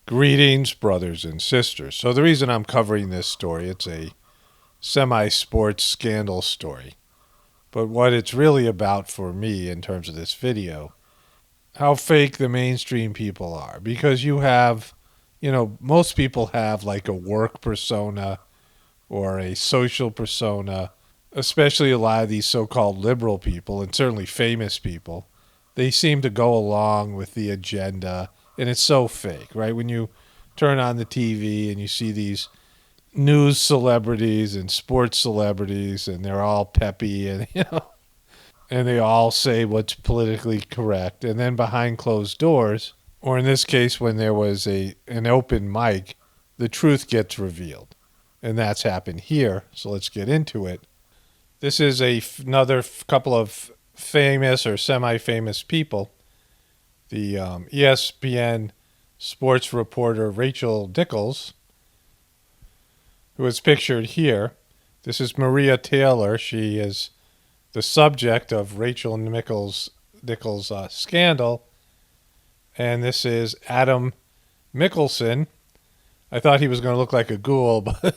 Greetings, brothers and sisters. So the reason I'm covering this story, it's a semi-sports scandal story. But what it's really about for me in terms of this video, how fake the mainstream people are. Because most people have like a work persona or a social persona, especially a lot of these so-called liberal people and certainly famous people. They seem to go along with the agenda, and it's so fake, right? When you turn on the TV and you see these news celebrities and sports celebrities, and they're all peppy and and they all say what's politically correct, and then behind closed doors, or in this case when there was an open mic, the truth gets revealed. And that's happened here, so let's get into it. This is another couple of famous or semi-famous people. The ESPN sports reporter Rachel Nichols, who is pictured here. This is Maria Taylor. She is the subject of Rachel Nichols' scandal. And this is Adam Mickelson. I thought he was going to look like a ghoul, but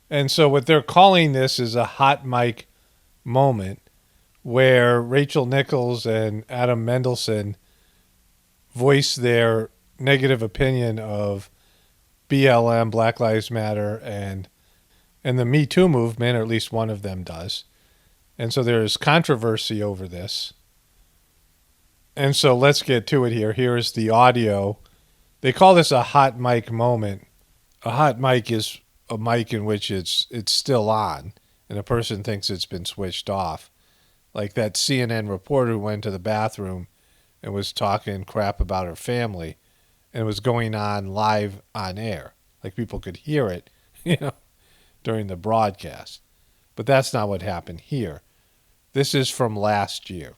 and so what they're calling this is a hot mic moment where Rachel Nichols and Adam Mendelsohn voice their negative opinion of BLM, Black Lives Matter, and the Me Too movement, or at least one of them does. And so there's controversy over this. And so let's get to it here. Here is the audio. They call this a hot mic moment. A hot mic is a mic in which it's still on, and a person thinks it's been switched off. Like that CNN reporter who went to the bathroom and was talking crap about her family, and it was going on live on air. Like people could hear it, during the broadcast. But that's not what happened here. This is from last year.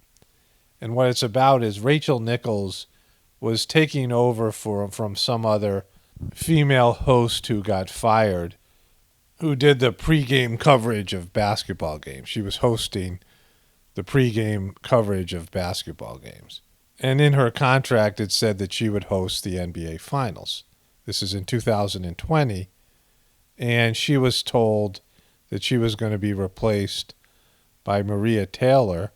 And what it's about is Rachel Nichols was taking over from some other female host who got fired, who did the pregame coverage of basketball games. She was hosting the pregame coverage of basketball games. And in her contract, it said that she would host the NBA Finals. This is in 2020. And she was told that she was going to be replaced by Maria Taylor.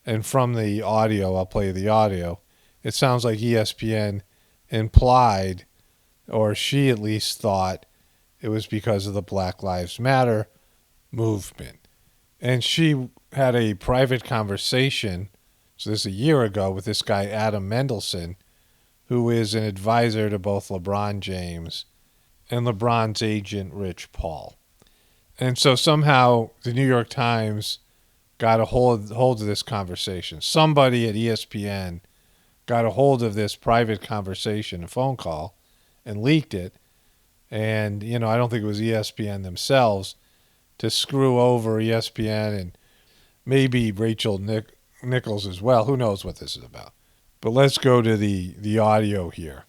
And from the audio, I'll play the audio, it sounds like ESPN implied, or she at least thought, it was because of the Black Lives Matter movement. And she had a private conversation, so this is a year ago, with this guy Adam Mendelsohn, who is an advisor to both LeBron James and LeBron's agent Rich Paul. And so somehow the New York Times got a hold of this conversation. Somebody at ESPN got a hold of this private conversation, a phone call, and leaked it. And, I don't think it was ESPN themselves to screw over ESPN and maybe Rachel Nichols as well. Who knows what this is about? But let's go to the audio here.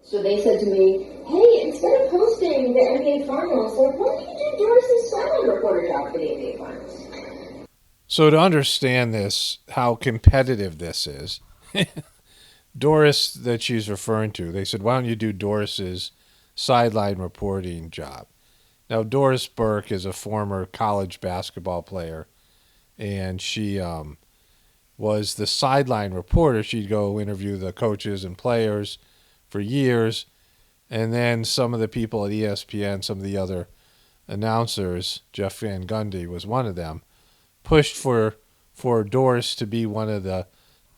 So they said to me, hey, instead of hosting the NBA Finals, why don't you do Doris's sideline reporter job for the NBA Finals? So to understand this, how competitive this is, Doris that she's referring to, they said, why don't you do Doris's sideline reporting job? Now, Doris Burke is a former college basketball player, and she was the sideline reporter. She'd go interview the coaches and players for years, and then some of the people at ESPN, some of the other announcers, Jeff Van Gundy was one of them, pushed for Doris to be one of the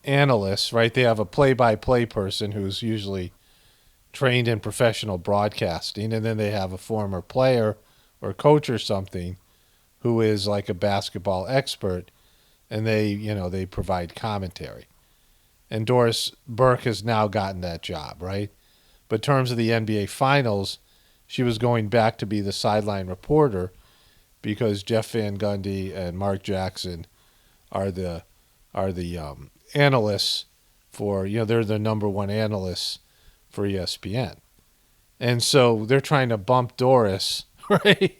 analysts, right? They have a play-by-play person who's usually trained in professional broadcasting, and then they have a former player or coach or something who is like a basketball expert, and they provide commentary. And Doris Burke has now gotten that job, right? But in terms of the NBA Finals, she was going back to be the sideline reporter because Jeff Van Gundy and Mark Jackson are the analysts for, they're the number one analysts for ESPN. And so they're trying to bump Doris, right,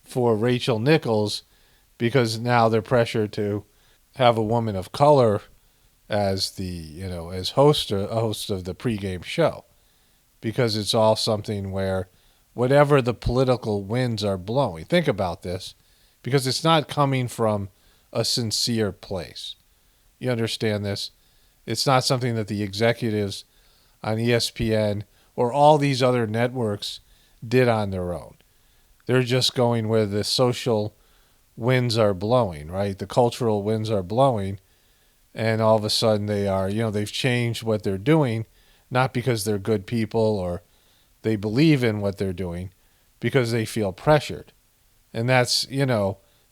for Rachel Nichols because now they're pressured to have a woman of color as as host of the pregame show, because it's all something where whatever the political winds are blowing. Think about this, because it's not coming from a sincere place. You understand this? It's not something that the executives on ESPN or all these other networks did on their own. They're just going where the social winds are blowing, right? The cultural winds are blowing, and all of a sudden they are, they've changed what they're doing, not because they're good people or they believe in what they're doing, because they feel pressured. And that's,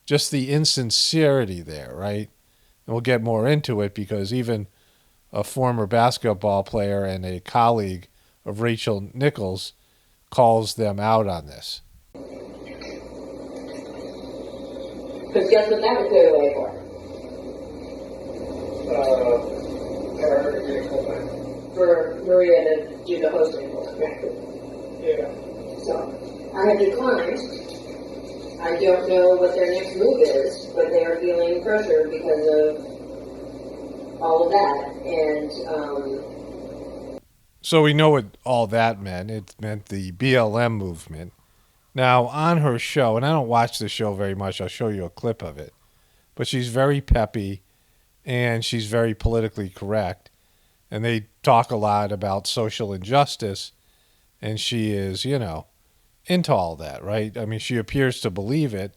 just the insincerity there, right? And we'll get more into it, because even a former basketball player and a colleague of Rachel Nichols calls them out on this. Because guess what that would clear the way for? For Maria to do the hosting for them. Yeah. So, I have declined. I don't know what their next move is, but they are feeling pressure because of all of that. And so we know what all that meant. It meant the BLM movement. Now, on her show, and I don't watch the show very much, I'll show you a clip of it, but she's very peppy and she's very politically correct. And they talk a lot about social injustice, and she is, into all that, right? I mean, she appears to believe it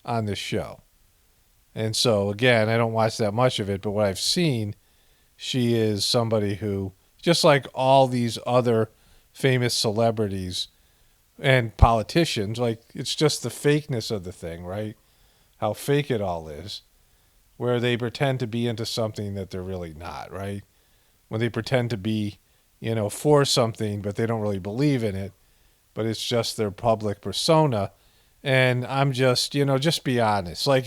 on this show. And so, again, I don't watch that much of it, but what I've seen, she is somebody who, just like all these other famous celebrities and politicians, like, it's just the fakeness of the thing, right? How fake it all is, where they pretend to be into something that they're really not, right? When they pretend to be, for something, but they don't really believe in it, but it's just their public persona. And I'm just, just be honest. Like,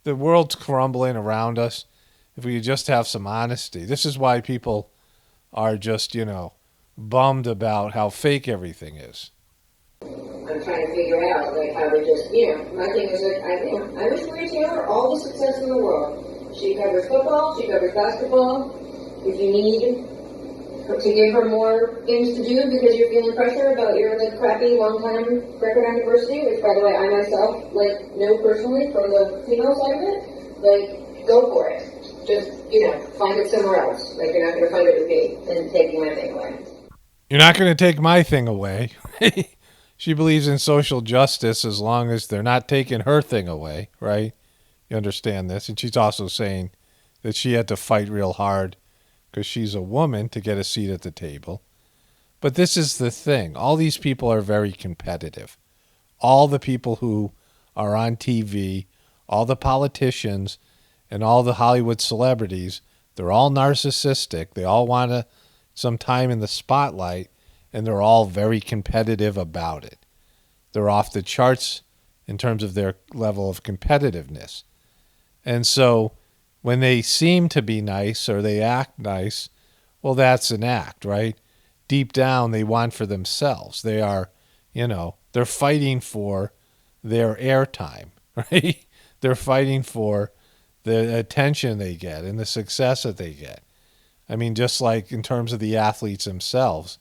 the world's crumbling around us. If we could just have some honesty. This is why people are just, bummed about how fake everything is. I'm trying to figure out, how they just, my thing is that I wish Maria Taylor all the success in the world. She covers football, she covers basketball. If you need to give her more things to do because you're feeling pressure about your crappy long-time record on diversity, which, by the way, I myself know personally from the female side of it, go for it. Just, find it somewhere else. You're not going to find it with me and taking my thing away. You're not going to take my thing away. She believes in social justice as long as they're not taking her thing away, right? You understand this? And she's also saying that she had to fight real hard because she's a woman to get a seat at the table. But this is the thing. All these people are very competitive. All the people who are on TV, all the politicians, and all the Hollywood celebrities, they're all narcissistic. They all want some time in the spotlight, and they're all very competitive about it. They're off the charts in terms of their level of competitiveness. And so when they seem to be nice or they act nice, well, that's an act, right? Deep down, they want for themselves. They are, they're fighting for their airtime, right? They're fighting for the attention they get and the success that they get. I mean, just like in terms of the athletes themselves,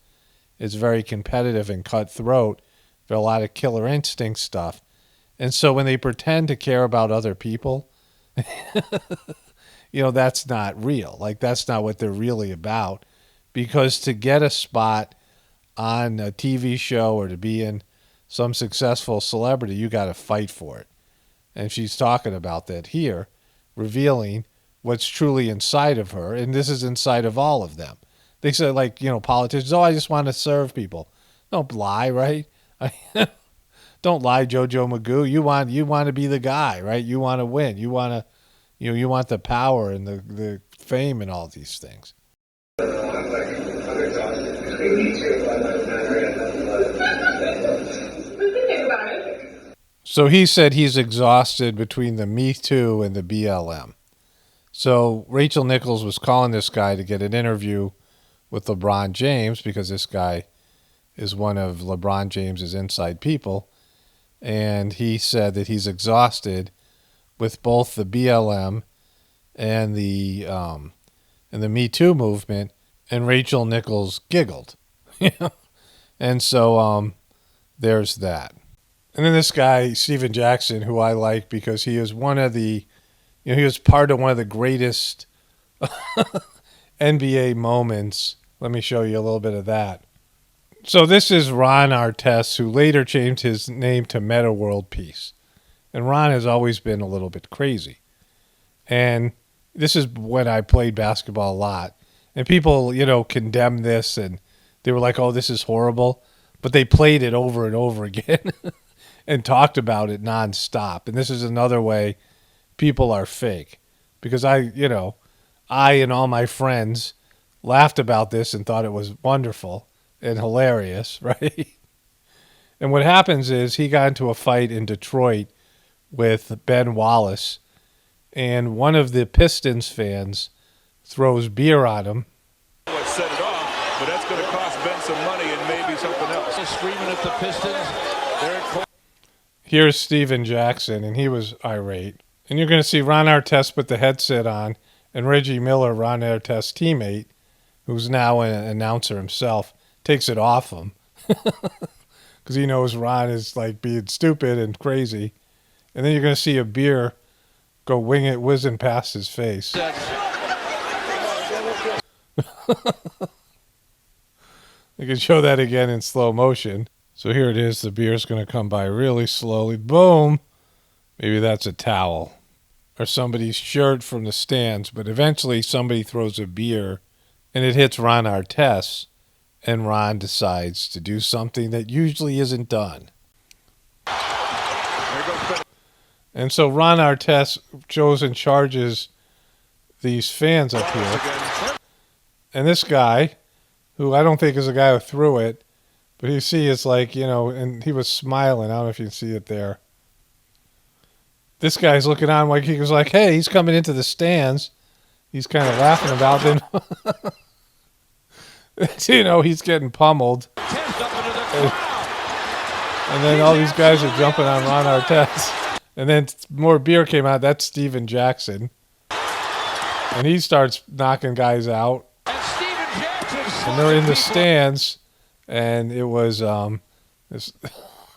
it's very competitive and cutthroat. There's a lot of killer instinct stuff. And so when they pretend to care about other people, that's not real. That's not what they're really about. Because to get a spot on a TV show or to be in some successful celebrity, you got to fight for it. And she's talking about that here, revealing what's truly inside of her. And this is inside of all of them. They say, politicians, I just want to serve people. Don't lie, right? Don't lie, Jojo Magoo. You want to be the guy, right? You want to win. You want to, you want the power and the fame and all these things. So he said he's exhausted between the Me Too and the BLM. So Rachel Nichols was calling this guy to get an interview with LeBron James, because this guy is one of LeBron James's inside people. And he said that he's exhausted with both the BLM and the and the Me Too movement, and Rachel Nichols giggled. And so there's that. And then this guy, Steven Jackson, who I like because he is one of the, he was part of one of the greatest NBA moments. Let me show you a little bit of that. So this is Ron Artest, who later changed his name to Meta World Peace. And Ron has always been a little bit crazy. And this is when I played basketball a lot. And people, condemned this, and they were like, oh, this is horrible. But they played it over and over again and talked about it nonstop. And this is another way people are fake. Because I and all my friends laughed about this and thought it was wonderful and hilarious, right? And what happens is he got into a fight in Detroit with Ben Wallace, and one of the Pistons fans throws beer on him. What set it off, but that's going to cost Ben some money and maybe something else. Just screaming at the Pistons. Here's Steven Jackson, and he was irate. And you're going to see Ron Artest put the headset on, and Reggie Miller, Ron Artest's teammate, who's now an announcer himself, takes it off him because he knows Ron is like being stupid and crazy. And then you're going to see a beer go whizzing past his face. You can show that again in slow motion. So here it is. The beer's going to come by really slowly. Boom. Maybe that's a towel or somebody's shirt from the stands. But eventually somebody throws a beer and it hits Ron Artest. And Ron decides to do something that usually isn't done. And so Ron Artest goes and charges these fans up here. And this guy, who I don't think is the guy who threw it, but you see it's like, and he was smiling. I don't know if you can see it there. This guy's looking on like he was like, hey, he's coming into the stands. He's kind of laughing about them. He's getting pummeled. And then all these guys are jumping on Ron Artest. And then more beer came out. That's Steven Jackson. And he starts knocking guys out. And they're in the stands. And it was this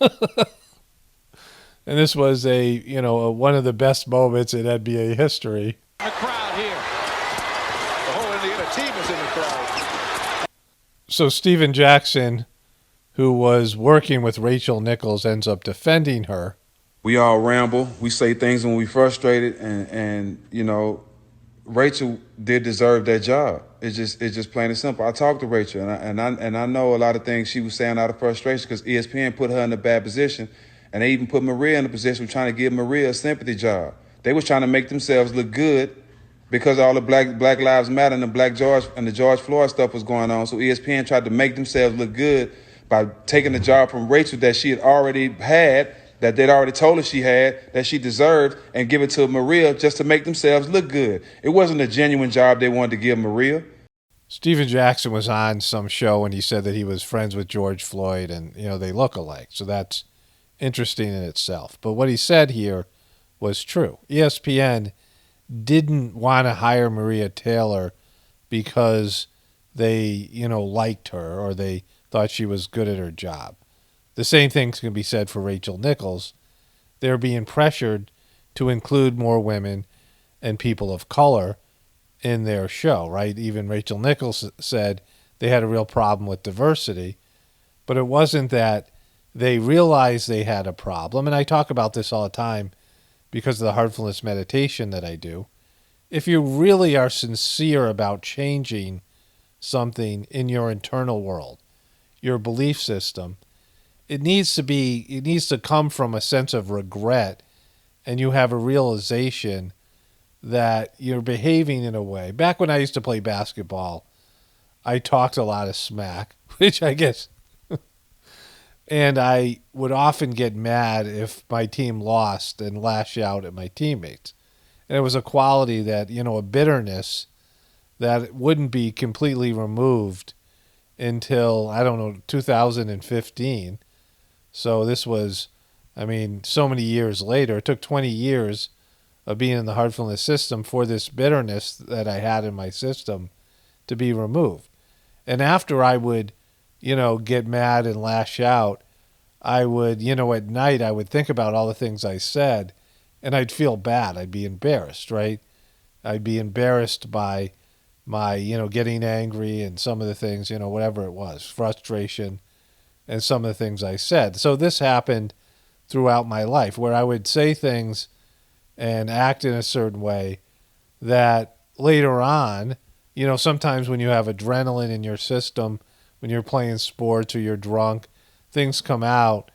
and this was one of the best moments in NBA history. The crowd here. The whole Indiana team is in the crowd. So Steven Jackson, who was working with Rachel Nichols, ends up defending her. We all ramble. We say things when we frustrated, and Rachel did deserve that job. It's just plain and simple. I talked to Rachel, and I know a lot of things she was saying out of frustration because ESPN put her in a bad position, and they even put Maria in a position of trying to give Maria a sympathy job. They was trying to make themselves look good because all the Black Lives Matter and the George Floyd stuff was going on. So ESPN tried to make themselves look good by taking the job from Rachel that she had already had, that they'd already told her she had, that she deserved, and give it to Maria just to make themselves look good. It wasn't a genuine job they wanted to give Maria. Steven Jackson was on some show and he said that he was friends with George Floyd and, they look alike. So that's interesting in itself. But what he said here was true. ESPN didn't want to hire Maria Taylor because they, liked her or they thought she was good at her job. The same thing can be said for Rachel Nichols. They're being pressured to include more women and people of color in their show, right? Even Rachel Nichols said they had a real problem with diversity, but it wasn't that they realized they had a problem. And I talk about this all the time because of the heartfulness meditation that I do. If you really are sincere about changing something in your internal world, your belief system, it needs to come from a sense of regret, and you have a realization that you're behaving in a way. Back when I used to play basketball, I talked a lot of smack, which I guess, and I would often get mad if my team lost and lash out at my teammates. And it was a quality that, a bitterness that wouldn't be completely removed until, 2015. So this was, so many years later. It took 20 years of being in the heartfulness system for this bitterness that I had in my system to be removed. And after I would, get mad and lash out, I would, at night, I would think about all the things I said, and I'd feel bad. I'd be embarrassed, right? I'd be embarrassed by my, getting angry and some of the things, whatever it was, frustration and some of the things I said. So this happened throughout my life where I would say things and act in a certain way that later on, sometimes when you have adrenaline in your system, when you're playing sports or you're drunk, things come out,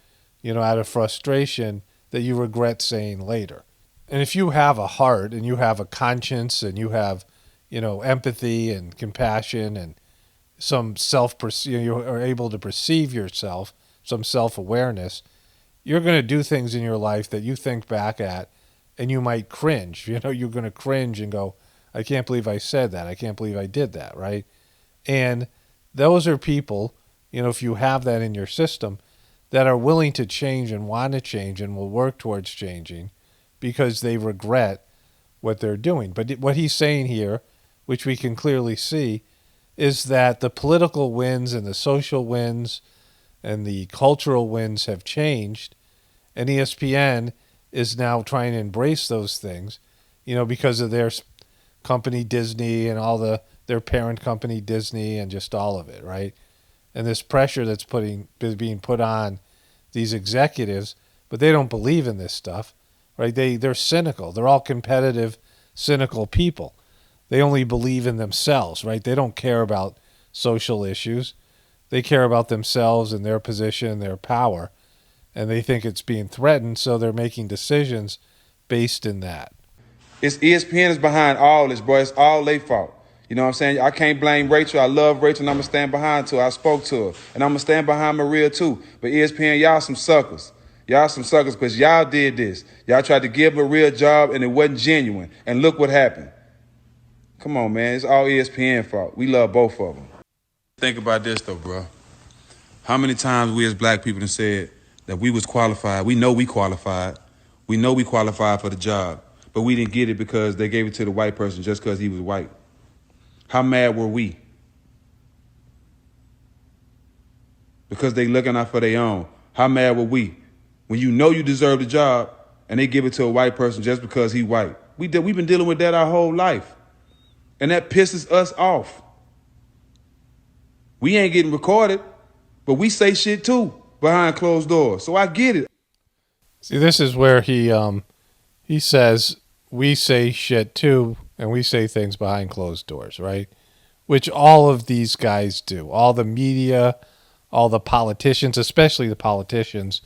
out of frustration that you regret saying later. And if you have a heart and you have a conscience and you have, empathy and compassion and some you are able to perceive yourself, some self-awareness, you're going to do things in your life that you think back at and you might cringe. You're going to cringe and go, I can't believe I said that. I can't believe I did that, right? And those are people, if you have that in your system, that are willing to change and want to change and will work towards changing because they regret what they're doing. But what he's saying here, which we can clearly see, is that the political winds and the social winds and the cultural winds have changed, and ESPN is now trying to embrace those things, because of their company Disney and all their parent company Disney and just all of it, right? And this pressure that's being put on these executives, but they don't believe in this stuff, right? They're cynical. They're all competitive, cynical people. They only believe in themselves, right? They don't care about social issues. They care about themselves and their position, their power, and they think it's being threatened, so they're making decisions based in that. It's ESPN is behind all this, boy. It's all their fault. You know what I'm saying? I can't blame Rachel. I love Rachel, and I'm going to stand behind her. I spoke to her, and I'm going to stand behind Maria, too. But ESPN, y'all some suckers. Y'all some suckers because y'all did this. Y'all tried to give Maria a job, and it wasn't genuine. And look what happened. Come on, man. It's all ESPN fault. We love both of them. Think about this, though, bro. How many times we as black people have said that we was qualified? We know we qualified. We know we qualified for the job. But we didn't get it because they gave it to the white person just because he was white. How mad were we? Because they looking out for their own. How mad were we? When you know you deserve the job and they give it to a white person just because he white. We've been dealing with that our whole life. And that pisses us off. We ain't getting recorded, but we say shit too behind closed doors. So I get it. See, this is where he says we say shit too, and we say things behind closed doors, right? Which all of these guys do. All the media, all the politicians, especially the politicians,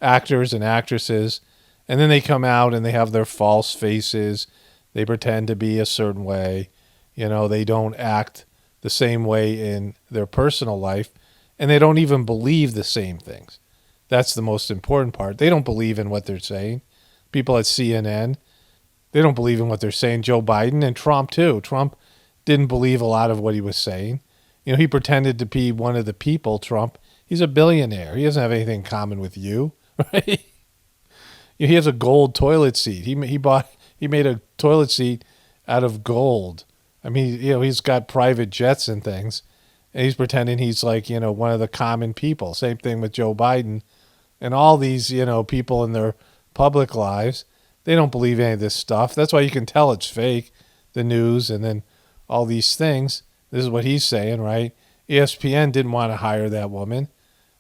actors and actresses, and then they come out and they have their false faces. They pretend to be a certain way. They don't act the same way in their personal life, and they don't even believe the same things. That's the most important part. They don't believe in what they're saying. People at CNN, they don't believe in what they're saying. Joe Biden and Trump, too. Trump didn't believe a lot of what he was saying. He pretended to be one of the people, Trump. He's a billionaire. He doesn't have anything in common with you, right? He has a gold toilet seat. He made a toilet seat out of gold. I mean, he's got private jets and things, and he's pretending he's like, one of the common people. Same thing with Joe Biden and all these, people in their public lives. They don't believe any of this stuff. That's why you can tell it's fake, the news, and then all these things. This is what he's saying, right? ESPN didn't want to hire that woman,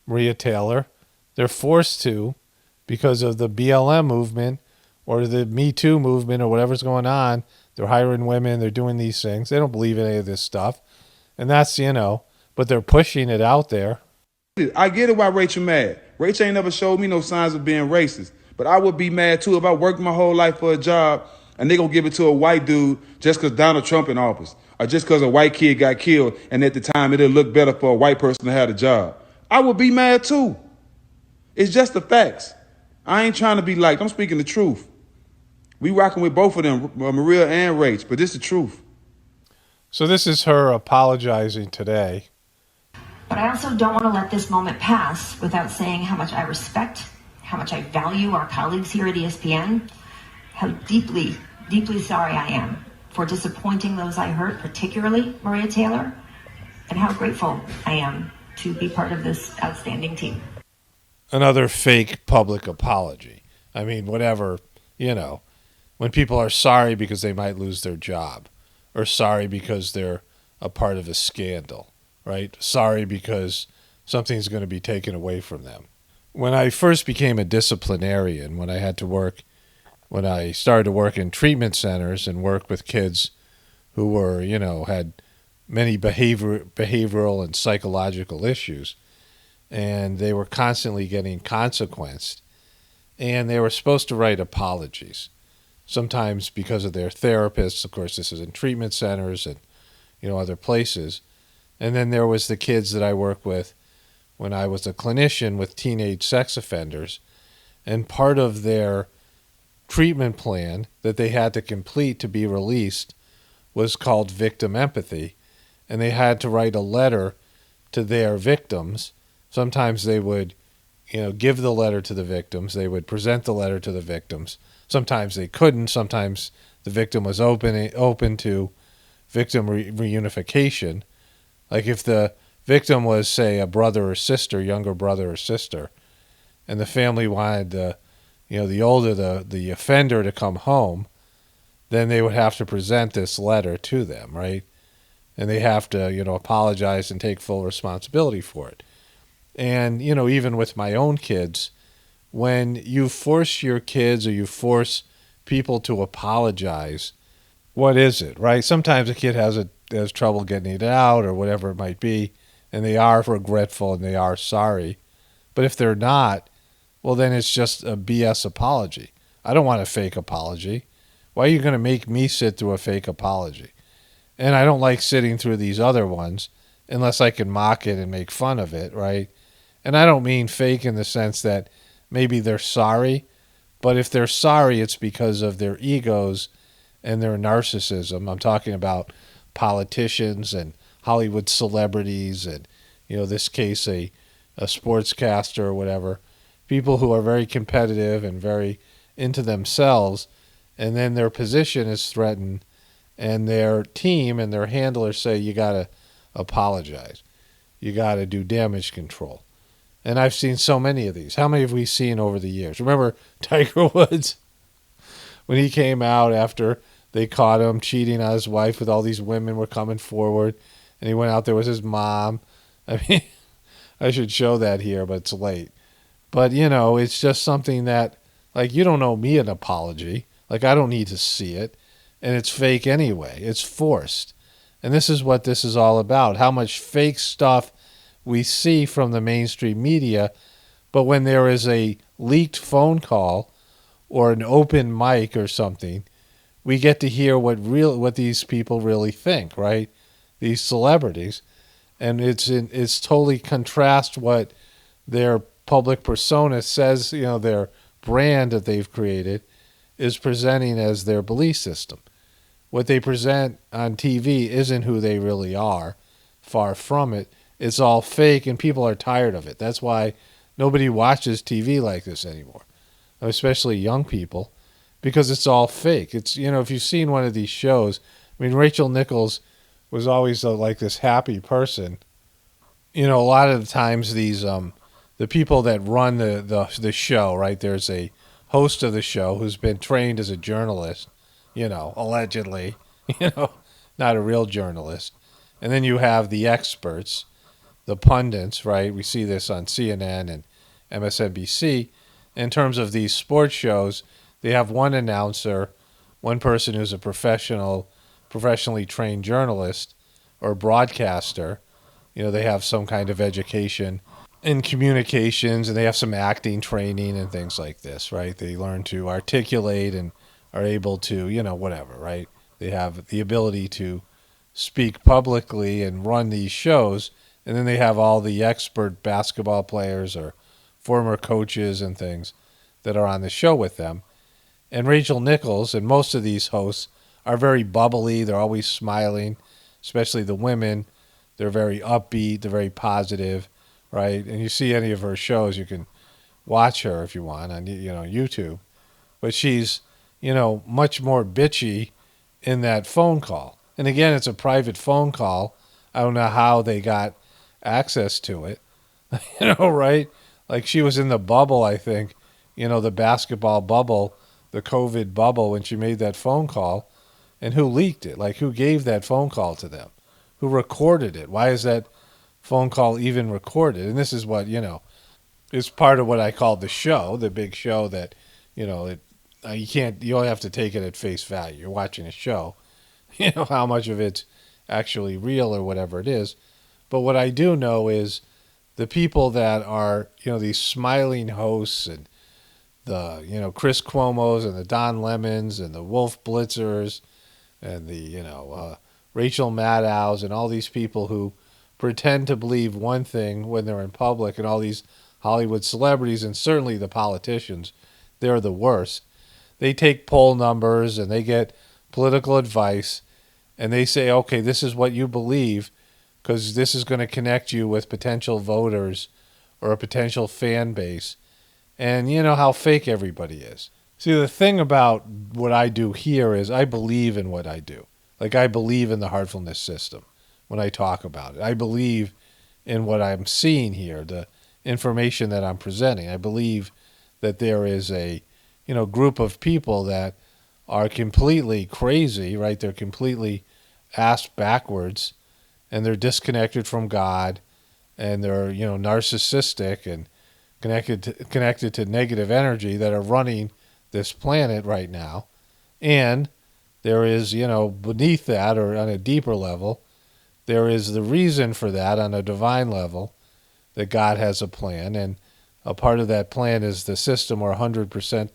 Maria Taylor. They're forced to because of the BLM movement or the Me Too movement or whatever's going on. They're hiring women. They're doing these things. They don't believe in any of this stuff. And that's, but they're pushing it out there. I get it why Rachel mad. Rachel ain't never showed me no signs of being racist. But I would be mad, too, if I worked my whole life for a job and they going to give it to a white dude just because Donald Trump in office or just because a white kid got killed and at the time it'll look better for a white person to have a job. I would be mad, too. It's just the facts. I ain't trying to be liked. I'm speaking the truth. We rocking with both of them, Maria and Rach, but this is the truth. So this is her apologizing today. But I also don't want to let this moment pass without saying how much I value our colleagues here at ESPN, how deeply deeply sorry I am for disappointing those I hurt, particularly Maria Taylor, and how grateful I am to be part of this outstanding team. Another fake public apology. I mean, whatever, when people are sorry because they might lose their job, or sorry because they're a part of a scandal, right? Sorry because something's going to be taken away from them. When I first became a disciplinarian, when I started to work in treatment centers and work with kids who were, had many behavioral and psychological issues, and they were constantly getting consequenced, and they were supposed to write apologies, sometimes because of their therapists. Of course, this is in treatment centers and, other places. And then there was the kids that I worked with when I was a clinician with teenage sex offenders, and part of their treatment plan that they had to complete to be released was called victim empathy, and they had to write a letter to their victims. Sometimes they would, give the letter to the victims. They would present the letter to the victims. Sometimes they couldn't. Sometimes the victim was open to victim reunification. Like if the victim was, say, a brother or sister, younger brother or sister, and the family wanted the offender to come home, then they would have to present this letter to them, right? And they have to, apologize and take full responsibility for it. And, even with my own kids, when you force your kids or you force people to apologize, what is it, right? Sometimes a kid has trouble getting it out or whatever it might be, and they are regretful and they are sorry. But if they're not, well, then it's just a BS apology. I don't want a fake apology. Why are you going to make me sit through a fake apology? And I don't like sitting through these other ones unless I can mock it and make fun of it, right? And I don't mean fake in the sense that maybe they're sorry, but if they're sorry, it's because of their egos and their narcissism. I'm talking about politicians and Hollywood celebrities and, this case, a sportscaster or whatever, people who are very competitive and very into themselves, and then their position is threatened, and their team and their handlers say, you got to apologize. You got to do damage control. And I've seen so many of these. How many have we seen over the years? Remember Tiger Woods? When he came out after they caught him cheating on his wife with all these women were coming forward, and he went out there with his mom. I mean, I should show that here, but it's late. But, it's just something that, like, you don't owe me an apology. Like, I don't need to see it. And it's fake anyway. It's forced. And this is what this is all about, how much fake stuff we see from the mainstream media. But when there is a leaked phone call or an open mic or something, we get to hear what these people really think, right? These celebrities. And it's totally contrast what their public persona says, their brand that they've created is presenting as their belief system. What they present on TV isn't who they really are. Far from it. It's all fake, and people are tired of it. That's why nobody watches TV like this anymore, especially young people, because it's all fake. It's, if you've seen one of these shows, I mean, Rachel Nichols was always like this happy person. A lot of the times these the people that run the show, right? There's a host of the show who's been trained as a journalist, allegedly, not a real journalist. And then you have the experts, the pundits, right? We see this on CNN and MSNBC. In terms of these sports shows, they have one announcer, one person who's a professionally trained journalist or broadcaster. They have some kind of education in communications, and they have some acting training and things like this, right? They learn to articulate and are able to, whatever, right? They have the ability to speak publicly and run these shows, and then they have all the expert basketball players or former coaches and things that are on the show with them. And Rachel Nichols and most of these hosts are very bubbly. They're always smiling, especially the women. They're very upbeat. They're very positive, right? And you see any of her shows, you can watch her if you want on YouTube. But she's, much more bitchy in that phone call. And again, it's a private phone call. I don't know how they got access to it, right? Like she was in the bubble, I think, the basketball bubble, the COVID bubble when she made that phone call. And who leaked it? Like who gave that phone call to them? Who recorded it? Why is that phone call even recorded? And this is what, is part of what I call the show, the big show that, you only have to take it at face value. You're watching a show, how much of it's actually real or whatever it is. But what I do know is the people that are, these smiling hosts and the, Chris Cuomo's and the Don Lemons and the Wolf Blitzers and the, Rachel Maddow's and all these people who pretend to believe one thing when they're in public, and all these Hollywood celebrities and certainly the politicians, they're the worst. They take poll numbers and they get political advice and they say, okay, this is what you believe because this is going to connect you with potential voters or a potential fan base. And you know how fake everybody is. See, the thing about what I do here is I believe in what I do. Like I believe in the heartfulness system when I talk about it. I believe in what I'm seeing here, the information that I'm presenting. I believe that there is a, group of people that are completely crazy, right? They're completely ass backwards and they're disconnected from God and they're, narcissistic and connected to negative energy that are running this planet right now. And there is, beneath that or on a deeper level, there is the reason for that on a divine level that God has a plan. And a part of that plan is the system we're 100%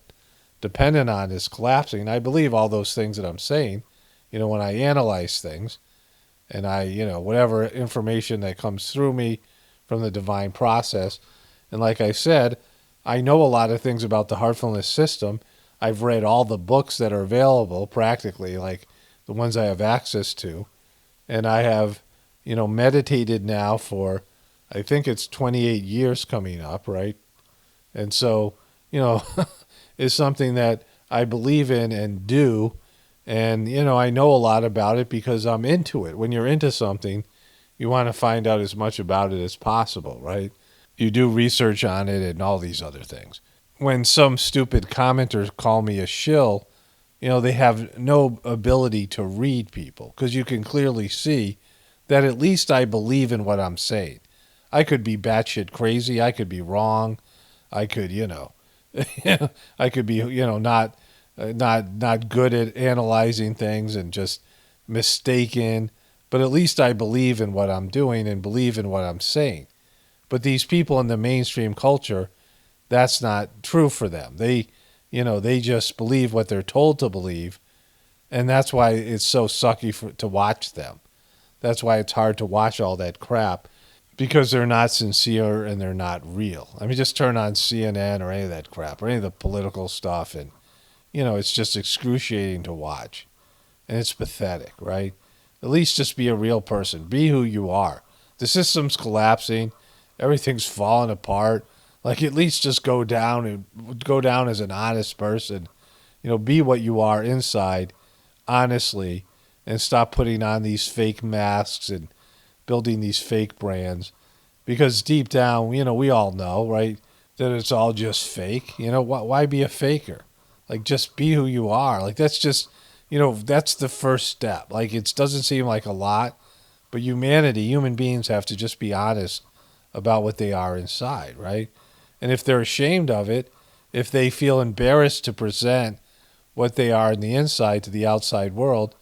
dependent on is collapsing. And I believe all those things that I'm saying, when I analyze things and I, whatever information that comes through me from the divine process. And like I said, I know a lot of things about the heartfulness system. I've read all the books that are available, practically, like the ones I have access to. And I have, meditated now for, I think it's 28 years coming up, right? And so, is something that I believe in and do. And, I know a lot about it because I'm into it. When you're into something, you want to find out as much about it as possible, right? You do research on it and all these other things. When some stupid commenters call me a shill, they have no ability to read people because you can clearly see that at least I believe in what I'm saying. I could be batshit crazy. I could be wrong. I could, I could be, not good at analyzing things and just mistaken. But at least I believe in what I'm doing and believe in what I'm saying. But these people in the mainstream culture, that's not true for them. They just believe what they're told to believe, and that's why it's so sucky to watch them. That's why it's hard to watch all that crap, because they're not sincere and they're not real. I mean, just turn on CNN or any of that crap, or any of the political stuff, and, it's just excruciating to watch. And it's pathetic, right? At least just be a real person. Be who you are. The system's collapsing. Everything's falling apart. Like, at least just go down as an honest person. Be what you are inside, honestly, and stop putting on these fake masks and building these fake brands. Because deep down, we all know, right, that it's all just fake. Why be a faker? Like, just be who you are. Like, that's just, that's the first step. Like, it doesn't seem like a lot, but human beings have to just be honest about what they are inside, right? And if they're ashamed of it, if they feel embarrassed to present what they are in the inside to the outside world,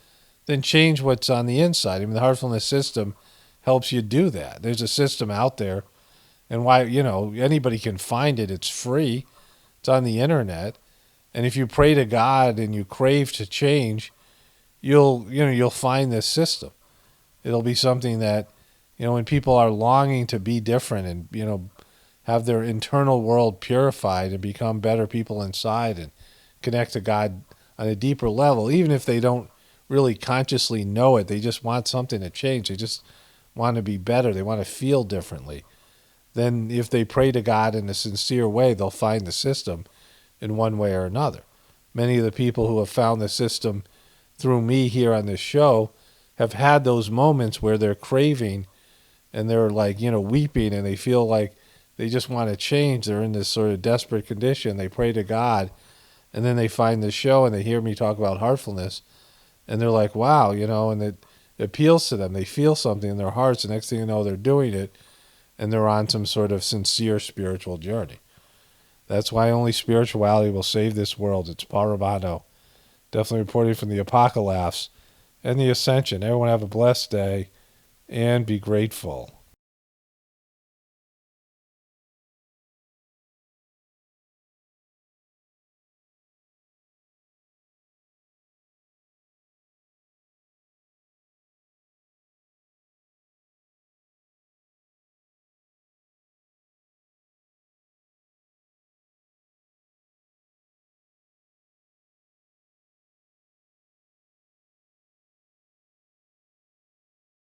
then change what's on the inside. I mean, the heartfulness system helps you do that. There's a system out there, and why, anybody can find it. It's free. It's on the internet. And if you pray to God and you crave to change, you'll find this system. It'll be something that, when people are longing to be different and, have their internal world purified and become better people inside and connect to God on a deeper level, even if they don't really consciously know it, they just want something to change. They just want to be better. They want to feel differently. Then if they pray to God in a sincere way, they'll find the system in one way or another. many of the people who have found the system through me here on this show have had those moments where they're craving and they're like, weeping, and they feel like they just want to change. They're in this sort of desperate condition. They pray to God, and then they find this show and they hear me talk about heartfulness, and they're like, wow, and it appeals to them. They feel something in their hearts. The next thing you know, they're doing it, and they're on some sort of sincere spiritual journey. That's why only spirituality will save this world. It's Paramano. Definitely reporting from the Apocalaughs and the Ascension. Everyone have a blessed day and be grateful.